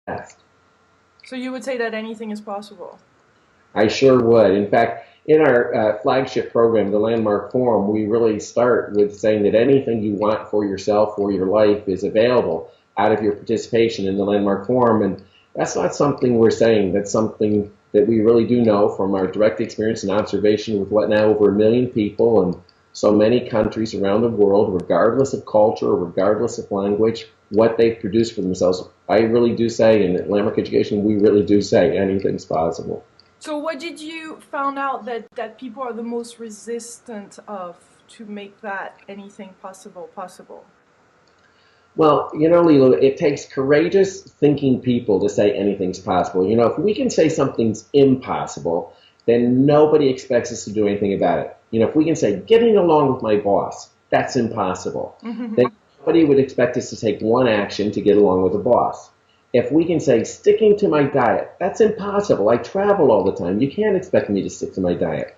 past. So you would say that anything is possible? I sure would. In fact, in our flagship program, the Landmark Forum, we really start with saying that anything you want for yourself or your life is available out of your participation in the Landmark Forum. And that's not something we're saying. That's something that we really do know from our direct experience and observation with what now over 1 million people in so many countries around the world, regardless of culture, regardless of language, what they've produced for themselves. I really do say, in Landmark Education, we really do say anything's possible. So what did you found out that people are the most resistant of to make that anything possible? Well, you know, Lilo, it takes courageous thinking people to say anything's possible. You know, if we can say something's impossible, then nobody expects us to do anything about it. You know, if we can say getting along with my boss, that's impossible, then nobody would expect us to take one action to get along with the boss. If we can say sticking to my diet, that's impossible. I travel all the time. You can't expect me to stick to my diet.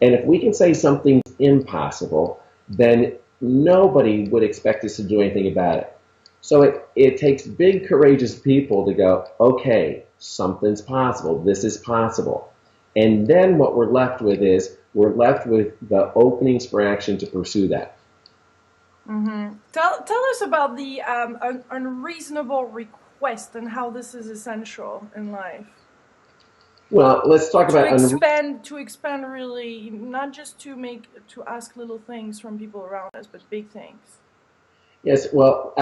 And if we can say something's impossible, then nobody would expect us to do anything about it. So it takes big, courageous people to go, okay, something's possible. This is possible. And then what we're left with is we're left with the openings for action to pursue that. Tell us about the unreasonable request and how this is essential in life. Well, let's talk about to expand really, not just to ask little things from people around us, but big things. Yes, well,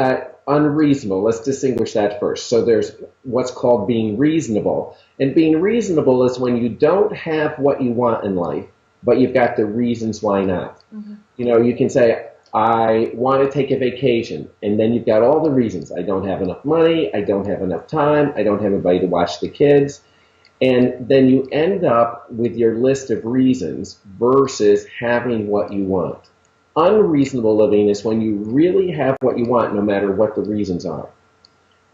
unreasonable, let's distinguish that first. So there's what's called being reasonable. And being reasonable is when you don't have what you want in life, but you've got the reasons why not. You know, you can say, I want to take a vacation, and then you've got all the reasons. I don't have enough money, I don't have enough time, I don't have anybody to watch the kids. And then you end up with your list of reasons versus having what you want. Unreasonable living is when you really have what you want no matter what the reasons are.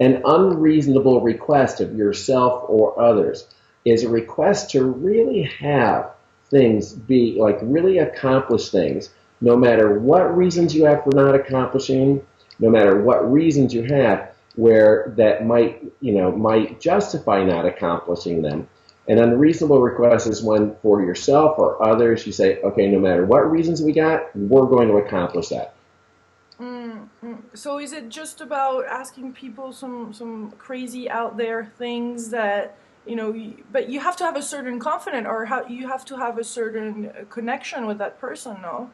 An unreasonable request of yourself or others is a request to really have things be, like really accomplish things, no matter what reasons you have for not accomplishing, no matter what reasons you have where that might justify not accomplishing them. An unreasonable request is when, for yourself or others, you say, okay, no matter what reasons we got, we're going to accomplish that. So is it just about asking people some crazy out there things that, you know, but you have to have a certain confidence, or you have to have a certain connection with that person, no?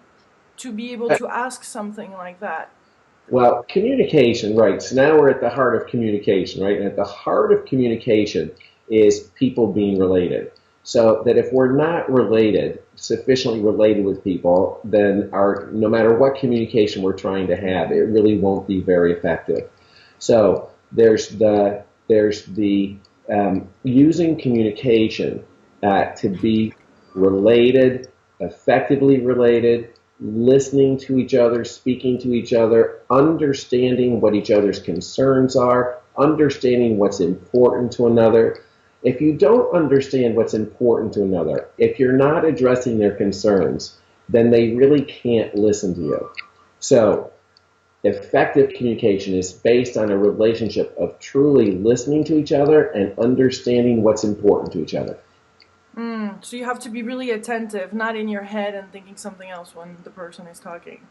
To be able to ask something like that. Well, communication, right. So now we're at the heart of communication, right? And at the heart of communication is people being related. So that if we're not related, sufficiently related with people, then no matter what communication we're trying to have, it really won't be very effective. So there's the using communication to be related, effectively related, listening to each other, speaking to each other, understanding what each other's concerns are, understanding what's important to another. If you don't understand what's important to another, if you're not addressing their concerns, then they really can't listen to you. So effective communication is based on a relationship of truly listening to each other and understanding what's important to each other. So you have to be really attentive, not in your head and thinking something else when the person is talking.